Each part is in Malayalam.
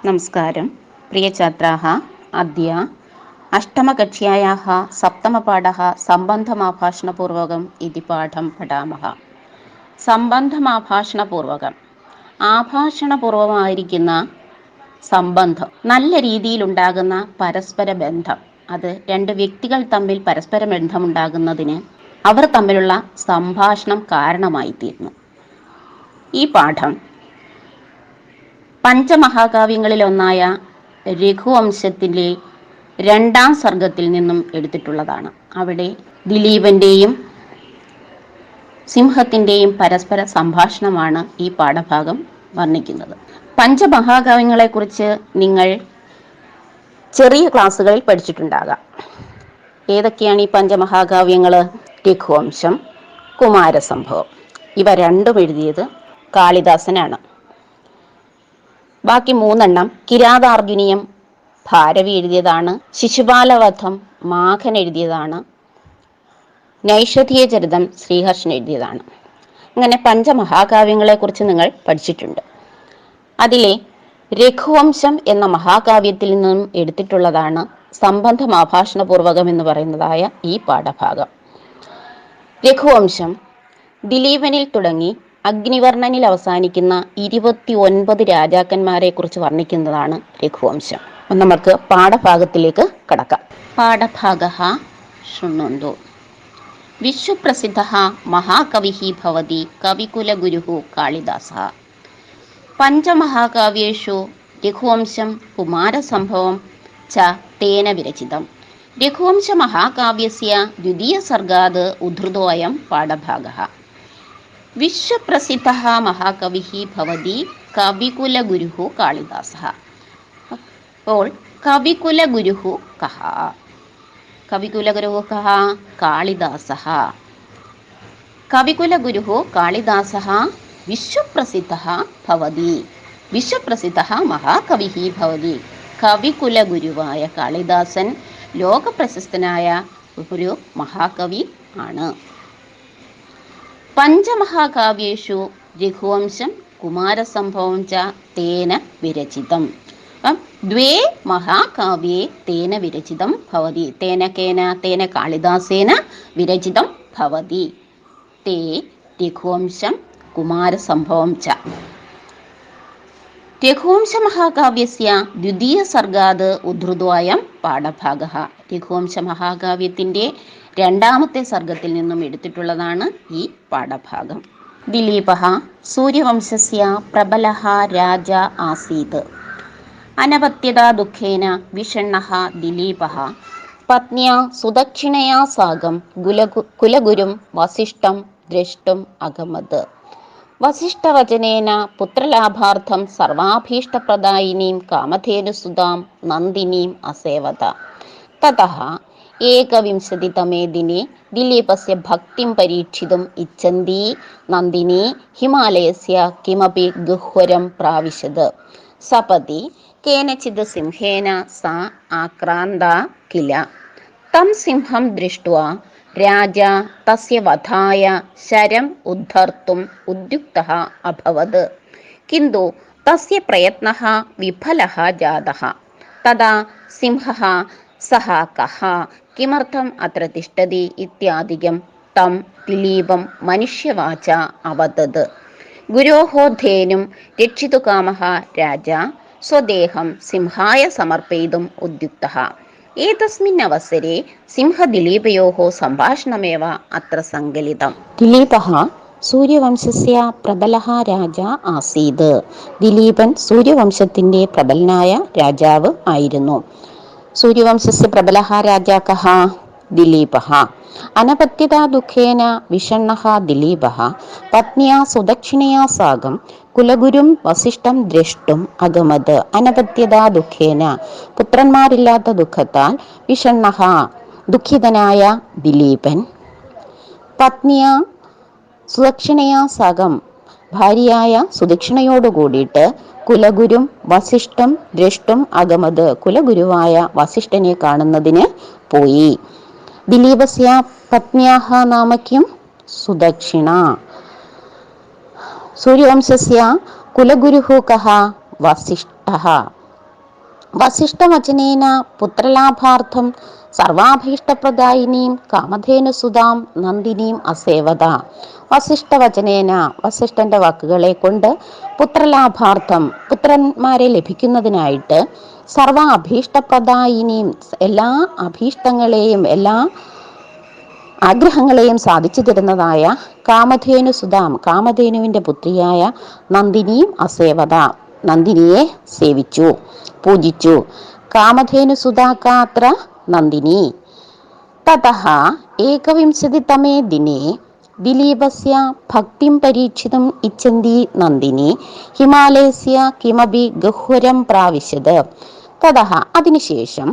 നമസ്കാരം പ്രിയ ഛാത്രാः अद्य अष्टमकक्ष्यायाः सप्तमपाठः सम्बन्धमाभाषणपूर्वकम् इति पाठं पठामः. സംബന്ധമാഭാഷണപൂർവകം ആഭാഷണപൂർവമായിരിക്കുന്ന സംബന്ധം, നല്ല രീതിയിലുണ്ടാകുന്ന പരസ്പര ബന്ധം, അത് രണ്ട് വ്യക്തികൾ തമ്മിൽ പരസ്പര ബന്ധമുണ്ടാകുന്നതിന് അവർ തമ്മിലുള്ള സംഭാഷണം കാരണമായിത്തീരുന്നു. ഈ പാഠം പഞ്ചമഹാകാവ്യങ്ങളിലൊന്നായ രഘുവംശത്തിലെ 2-ാം സർഗത്തിൽ നിന്നും എടുത്തിട്ടുള്ളതാണ്. അവിടെ ദിലീപൻ്റെയും സിംഹത്തിൻ്റെയും പരസ്പര സംഭാഷണമാണ് ഈ പാഠഭാഗം വർണ്ണിക്കുന്നത്. പഞ്ചമഹാകാവ്യങ്ങളെക്കുറിച്ച് നിങ്ങൾ ചെറിയ ക്ലാസ്സുകളിൽ പഠിച്ചിട്ടുണ്ടാകാം. ഏതൊക്കെയാണ് ഈ പഞ്ചമഹാകാവ്യങ്ങൾ? രഘുവംശം, കുമാരസംഭവം. ഇവ രണ്ടും എഴുതിയത് കാളിദാസനാണ്. ബാക്കി 3 കിരാതാർജുനീയം ഭാരവി എഴുതിയതാണ്. ശിശുപാലവധം മാഘൻ എഴുതിയതാണ്. നൈഷധീയചരിതം ശ്രീഹർഷൻ എഴുതിയതാണ്. അങ്ങനെ പഞ്ചമഹാകാവ്യങ്ങളെക്കുറിച്ച് നിങ്ങൾ പഠിച്ചിട്ടുണ്ട്. അതിലെ രഘുവംശം എന്ന മഹാകാവ്യത്തിൽ നിന്നും എടുത്തിട്ടുള്ളതാണ് സംബന്ധമാഭാഷണപൂർവകം എന്ന് പറയുന്നതായ ഈ പാഠഭാഗം. രഘുവംശം ദിലീപനിൽ തുടങ്ങി അഗ്നിവർണ്ണനിൽ അവസാനിക്കുന്ന 29 രാജാക്കന്മാരെ കുറിച്ച് വർണ്ണിക്കുന്നതാണ് രഘുവംശം. നമുക്ക് പാഠഭാഗത്തിലേക്ക് കടക്കാം. പാഠഭാഗഃ ശൃണ്വന്തു. വിശ്വപ്രസിദ്ധഃ മഹാകവിഃ ഭവതി കവികുലഗുരുഃ കാളിദാസഃ. പഞ്ചമഹാകാവ്യേഷു രഘുവംശം കുമാരസംഭവം ച തേന വിരചിതം. രഘുവംശമഹാകാവ്യസ്യ ദ്വിതീയസർഗാത് ഉദ്ധൃതോऽയം പാഠഭാഗഃ. വിശ്വപ്രസിദ്ധഃ മഹാകവിഃ ഭവതി കവികുലഗുരുഃ കാളിദാസഃ. അപ്പോൾ കവികുലഗുരുഃ കഃ? കവികുലഗുരുഃ കഃ? കാളിദാസഃ. കവികുലഗുരുഃ കാളിദാസഃ വിശ്വപ്രസിദ്ധഃ ഭവതി. വിശ്വപ്രസിദ്ധഃ മഹാകവിഃ ഭവതി. കവികുലഗുരുവായ കാളിദാസൻ ലോകപ്രശസ്തനായ ഒരു മഹാകവി ആണ്. പഞ്ചമഹാകാവ്യേഷു രഘുവംശം കുമാരസംഭവം ച തേന വിരചിതം. ദ്വേ മഹാകാവ്യേ തേന വിരചിതം ഭവതി. തേന കേന? തേന കാളിദാസേന വിരചിതം ഭവതി. തേ രഘുവംശം കുമാരസംഭവം ച. രഘുവംശമഹാകാവ്യസ്യ ദ്വിതീയസർഗാത് ഉദ്ധൃതോऽയം പാഠഭാഗഃ. രഘുവംശമഹാകാവ്യത്തിൻ്റെ 2-ാമത്തെ സർഗത്തിൽ നിന്നും എടുത്തിട്ടുള്ളതാണ് ഈ പാഠഭാഗം. ദിലീപഃ സൂര്യവംശസ്യ പ്രബലഃ രാജ ആസീത്. അനപത്യതാ ദുഃഖേന വിഷണ്ണഃ ദിലീപഃ പത്ന്യാ സുദക്ഷിണയാ സാകം കുലഗുരും വസിഷ്ഠം ദ്രഷ്ടും അഗമത്. വസിഷ്ഠവചനേന പുത്രലാഭാർത്ഥം സർവാഭീഷ്ടപ്രദായിനീം കാമധേനുസുതാം നന്ദിനീം അസേവത. തതഃ ഏകവിംശതിതമേ ദിനെ ദിലീപസ്യ ഭക്തിം പരീക്ഷിതും ഇച്ഛന്തി നന്ദിനി ഹിമാലയസ്യ കിമപി ഗഹ്വരം പ്രാവിശത്. സപതി കേനചിത് സിംഹേന സാ ആക്രാന്ത കില. തം സിംഹം ദൃഷ്ട്വാ രാജാ തസ്യ വധായ ശരം ഉദ്ധർത്തും ഉദ്യുക്തഃ അഭവത്. കിന്തു തസ്യ പ്രയത്നഃ വിഫലഃ ജാതഃ. തദാ സിംഹഃ സഹ കഃ കിമർത്ഥം അത്ര തിഷ്ഠതി ഇത്യാദികം തം ദിലീപം മനുഷ്യവാച അവദത്. ഗുരോഃ ധേനും രക്ഷിതുകാമഃ രാജാ സ്വദേഹം സിംഹായ സമർപ്പയിതും ഉദ്യുക്തഃ. ഏതസ്മിन् അവസരെ സിംഹദിലീപയോः സംഭാഷണമേവ അത്ര സങ്കലിതം. ദിലീപഃ സൂര്യവംശസ്യ പ്രബലഃ രാജ ആസീത്. ദിലീപൻ സൂര്യവംശത്തിൻ്റെ പ്രബലനായ രാജാവ് ആയിരുന്നു. സൂര്യവംശസ്യ പ്രബലഃ രാജാ കഃ? ദിലീപഃ. അനപത്യതാ ദുഃഖേന വിഷണ്ണഃ ദിലീപഃ പത്ന്യാ സുദക്ഷിണയാ സാകം കുലഗുരും വസിഷ്ഠം ദ്രഷ്ടും അഗമത്. അനപത്യതാ ദുഃഖേന പുത്രന്മാരില്ലാത്ത ദുഃഖത്താൽ വിഷണ്ണഃ ദുഃഖിതനായ ദിലീപൻ പത്നിയാ സുദക്ഷിണയാ സാകം ഭാര്യയായ സുദക്ഷിണയോട് കൂടിയിട്ട് കുലഗുരും വസിഷ്ഠം ദ്രഷ്ടും അഗമത് കുലഗുരുവായ വസിഷ്ഠനെ കാണുന്നതിന് പോയി. ദിലീപസ്യ പത്ന്യാഹ നാമ കിം? സുദക്ഷിണ. സൂര്യവംശസ്യ കുലഗുരുഃ കഃ? വസിഷ്ഠഃ. വസിഷ്ഠവചനേന പുത്രലാഭാർത്ഥം സർവാഭീഷ്ടപ്രദായിനീം കാമധേനുസുതാം നന്ദിനീം അസേവത. വസിഷ്ഠവചനേന, വസിഷ്ഠന്റെ വാക്കുകളെ കൊണ്ട്, പുത്രലാഭാർത്ഥം, പുത്രന്മാരെ ലഭിക്കുന്നതിനായിട്ട്, സർവ അഭീഷ്ടപ്രദായിനിയും, എല്ലാ അഭീഷ്ടങ്ങളെയും എല്ലാ ആഗ്രഹങ്ങളെയും സാധിച്ചു തരുന്നതായ കാമധേനു സുതാം, കാമധേനുവിൻ്റെ പുത്രിയായ നന്ദിനിയും അസേവത, നന്ദിനിയെ സേവിച്ചു, പൂജിച്ചു. കാമധേനു സുതാകാത്ര നന്ദിനി. തതഃ ഏകവിംശതിതമേ ദിനേ ദിലീപസ്യ ഭക്തിം പരീക്ഷിതും ഇച്ഛന്തി നന്ദിനി ഹിമാലയസ്യ കിമപി ഗഹ്വരം പ്രാവിശത്. തതഃ അതിനുശേഷം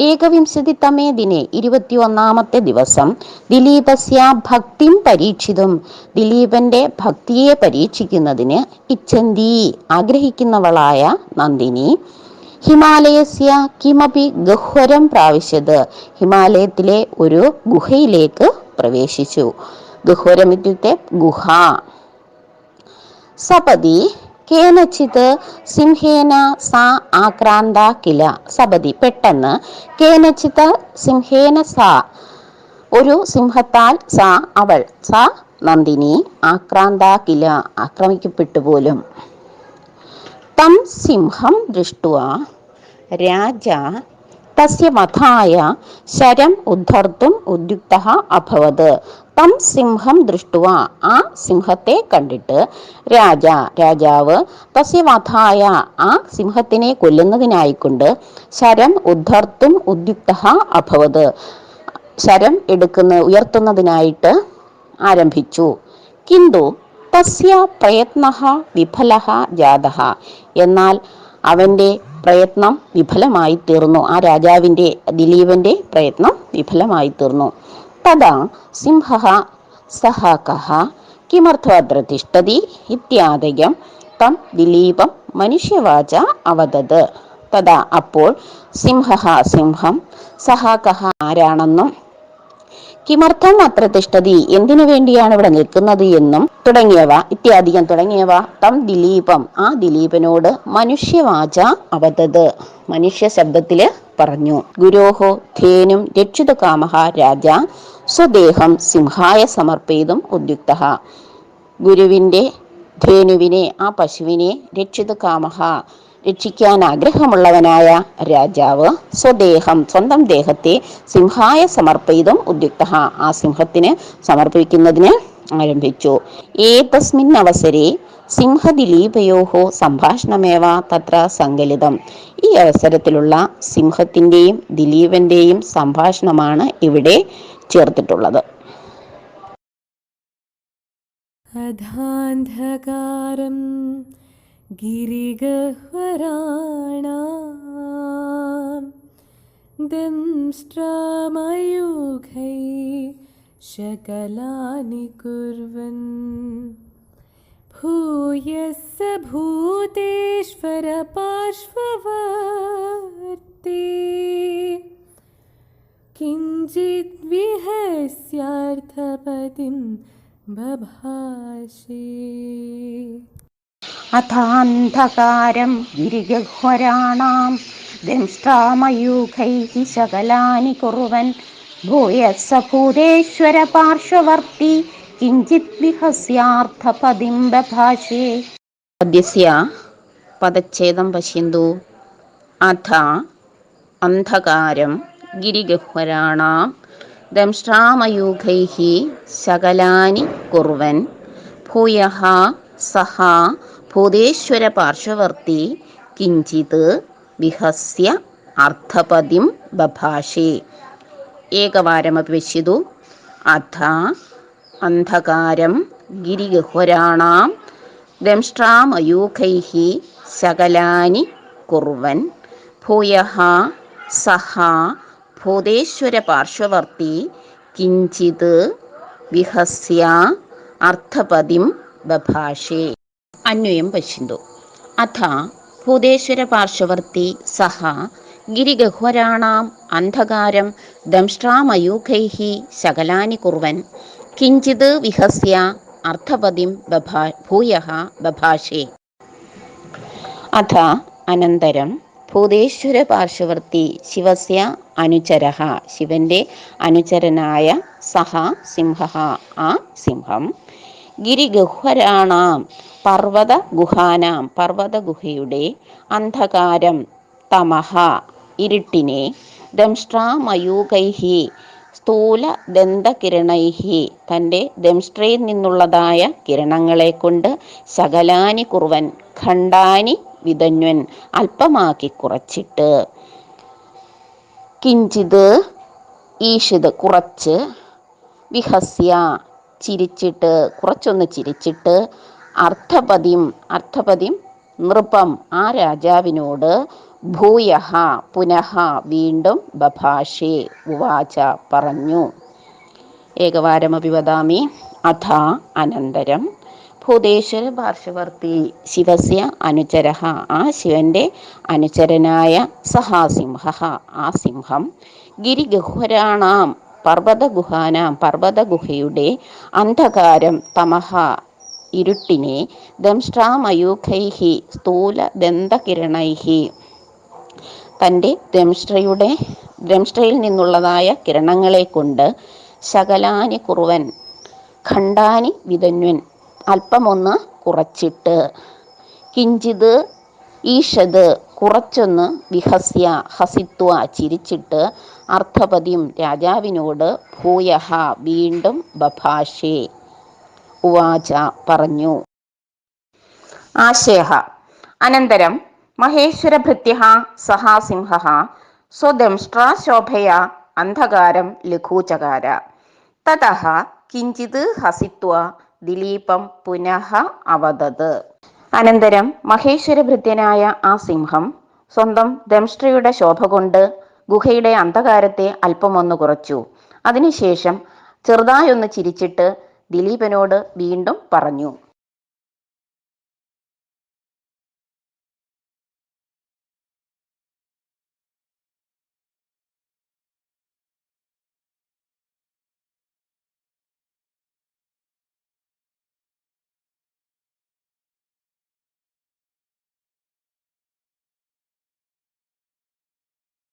ഏകവിംശതിതമേ ദിനെ 21-ാമത്തെ ദിവസം ദിലീപസ്യ ഭക്തിം പരീക്ഷിതും, ദിലീപന്റെ ഭക്തിയെ പരീക്ഷിക്കുന്നതിന് ഇച്ഛന്തി ആഗ്രഹിക്കുന്നവളായ നന്ദിനി ഹിമാലയസ്യ കിമപി ഗഹ്വരം പ്രാവിശത്, ഹിമാലയത്തിലെ ഒരു ഗുഹയിലേക്ക് പ്രവേശിച്ചു. ഗഹ്വരം ഇത്യുക്തെ ഗുഹ. സപതി കേനച്ചിത് സിംഹേന സാ ആക്രാന്ത കില. സപതി പെട്ടെന്ന്, കേനച്ചിത് സിംഹേന സാ ഒരു സിംഹത്താൽ, സാ അവൾ, സാ നന്ദിനി, ആക്രാന്ത കില ആക്രമിക്കപ്പെട്ടു പോലും. തം സിംഹം ദൃഷ്ട്വാ രാജ തസ്യ വധായ ശരം ഉദ്ധർത്തും ഉദ്യുക്തഃ അഭവത്. തം സിംഹം ദൃഷ്ട്വാ ആ സിംഹത്തെ കണ്ടിട്ട് രാജാവ് തസ്യ വധായ ആ സിംഹത്തിനെ കൊല്ലുന്നതിനായിക്കൊണ്ട് ശരം ഉദ്ധർത്തും ഉദ്യുക്തഃ അഭവത് ശരം ഉയർത്തുന്നതിനായിട്ട് ആരംഭിച്ചു. കിന്തു തസ്യ പ്രയത്നഃ വിഫലഃ ജാതഃ, എന്നാൽ അവൻ്റെ പ്രയത്നം വിഫലമായി തീർന്നു. ആ രാജാവിൻ്റെ, ദിലീപന്റെ പ്രയത്നം വിഫലമായി തീർന്നു. തഥാ സിംഹഃ സഹ കഃ കിമർത്ഥമത്ര തിഷ്ഠതി ഇത്യാദയം തം ദിലീപം മനുഷ്യവാച അവദത്. തഥാ അപ്പോൾ സിംഹഃ സിംഹം, സഹ കഃ ആരാണെന്നും, കിമർത്ഥം അത്ര തിഷ്ഠതി എന്തിനു വേണ്ടിയാണ് ഇവിടെ നിൽക്കുന്നത് എന്നും തുടങ്ങിയവ, ഇത്യാദികം തുടങ്ങിയവ തം ദിലീപം ആ ദിലീപനോട് മനുഷ്യവാച അവതത് മനുഷ്യ ശബ്ദത്തില് പറഞ്ഞു. ഗുരോഹോ ധേനും രക്ഷിതുകാമഃ രാജ സ്വദേഹം സിംഹായ സമർപ്പയിതും ഉദ്യുക്തഃ. ഗുരുവിന്റെ ധേനുവിനെ, ആ പശുവിനെ രക്ഷിതുകാമഃ രക്ഷിക്കാൻ ആഗ്രഹമുള്ളവനായ രാജാവ് സ്വദേഹം സ്വന്തം ദേഹത്തെ സിംഹായ സമർപ്പയിതും ഉദ്യുക്തഃ ആ സിംഹത്തിന് സമർപ്പിക്കുന്നതിന് ആരംഭിച്ചു. ഏതസ്മിൻ അവസരെ സിംഹദിലീപയോഹോ സംഭാഷണമേവ തത്ര സങ്കലിതം. ഈ അവസരത്തിലുള്ള സിംഹത്തിൻ്റെയും ദിലീപന്റെയും സംഭാഷണമാണ് ഇവിടെ ചേർത്തിട്ടുള്ളത്. അധാന്ധകാരം ഗിരിഗഹ്വരാണാം ദംഷ്ട്രാമയൂഖൈ ശകലാനി കുർവൻ ഭൂയസ്സ ഭൂതേശ്വര പാർശ്വവർത്തി കിഞ്ചിത് വിഹസ്യാർത്ഥപതിം ബഭാഷേ. അഥാന്ധകാരം ഗിരിഗഹ്വരാണാം ദംഷ്ട്രാമയൂഖൈഃ ശകലാനി കുർവൻ ഭൂയസ്സ ഭൂതേശ്വര പാർശ്വവർത്തി കിഞ്ചിത് വിഹസ്യാർത്ഥപദിം ബഭാഷേ. പദ്യസ്യ പദച്ഛേദം പശ്യന്തു. അഥ അന്ധകാരം ഗിരിഗഹ്വരാണാം ദംഷ്ട്രാമയൂഖൈഃ ശകലാനി കുർവൻ ഭൂയഃ സഹ ഭൂതേശ്വര പാർശ്വവർത്തി കിഞ്ചിത് വിഹസ്യ അർത്ഥപദിം ബഭാഷേ. ഏകവാരമപി പശ്യതു. അഥ അന്ധകാരം ഗിരിഗഹ്വരാണാം ദംഷ്ട്രാമയൂഖൈഃ ശകലാനി കുർവൻ ഭൂയഃ സഹ ഭൂതേശ്വര പാർശ്വവർത്തി കിഞ്ചിത് വിഹസ്യ അർത്ഥപദിം ബഭാഷേ. അന്വയം പശ്യന്തു. അഥ ഭൂതേശ്വര പാർശ്വവർത്തി സഹ ഗിരിഗഹ്വരാണാം അന്ധകാരം ദംഷ്ട്രാമയൂഖൈഃ ശകലാനി കുർവൻ കിഞ്ചിത് വിഹസ്യ അർത്ഥപദിം ഭൂയഃ ബഭാഷേ. അഥ അനന്തരം ഭൂതേശ്വര പാർശ്വവർത്തി ശിവസ്യ അനുചരഃ ശിവന്റെ അനുചരനായ സഹ സിംഹഃ ആ സിംഹം ഗിരിഗഹ്വരാണാം പർവ്വതഗുഹാനാം പർവ്വതഗുഹയുടെ അന്ധകാരം തമഹ ഇരുട്ടിനെ ദംഷ്ട്രാമയൂഖൈഹി സ്ഥൂല ദന്തകിരണൈഹി തൻ്റെ ദംഷ്ട്രയിൽ നിന്നുള്ളതായ കിരണങ്ങളെ കൊണ്ട് ശകലാനി കുറുവൻ ഖണ്ഡാനി വിതന്വൻ അല്പമാക്കി കുറച്ചിട്ട് കിഞ്ചിത് ഈഷിത് കുറച്ച് വിഹസ്യ ചിരിച്ചിട്ട് കുറച്ചൊന്ന് ചിരിച്ചിട്ട് അർത്ഥപതിം നൃപം ആ രാജാവിനോട് ഭൂയഃ പുനഃ വീണ്ടും ബഭാഷേ ഉവാച പറഞ്ഞു. ഏകവാരമപി വദാമി. അഥ അനന്തരം ഭൂതേശ്വര പാർശ്വവർത്തി ശിവസ്യ അനുചരഃ ആ ശിവന്റെ അനുചരനായ സഹാസിംഹഃ ആ സിംഹം ഗിരിഗഹ്വരാണാം പർവ്വതഗുഹാനാം പർവ്വതഗുഹയുടെ അന്ധകാരം തമഹ ഇരുട്ടിനെ ദംഷ്ട്രാമയൂഖൈഹി സ്ഥൂല ദന്തകിരണൈഹി തൻ്റെ ദംഷ്ട്രയിൽ നിന്നുള്ളതായ കിരണങ്ങളെ കൊണ്ട് ശകലാനി കുറുവൻ ഖണ്ഡാനി വിതന്വൻ അല്പമൊന്ന് കുറച്ചിട്ട് കിഞ്ചിത് ഈഷത് കുറച്ചൊന്ന് വിഹസ്യ ഹസിത്വ ചിരിച്ചിട്ട് അർത്ഥപതിം രാജാവിനോട് ഭൂയഃ വീണ്ടും ബഭാഷേ ഉവാച പറഞ്ഞു. ആശയഃ അനന്തരം മഹേശ്വരഭൃത്യഃ സഹാസിംഹഃ സ്വദംഷ്ട്രാശോഭയാ അന്ധകാരം ലഘൂചകാര തതഃ കിഞ്ചിത് ഹസിത്വ ദിലീപം പുനഃ അവദത്. അനന്തരം മഹേശ്വരഭൃത്യനായ ആ സിംഹം സ്വന്തം ദംഷ്ട്രയുടെ ശോഭ കൊണ്ട് ഗുഹയുടെ അന്ധകാരത്തെ അല്പമൊന്ന് കുറച്ചു. അതിനുശേഷം ചെറുതായൊന്ന് ചിരിച്ചിട്ട് ദിലീപനോട് വീണ്ടും പറഞ്ഞു.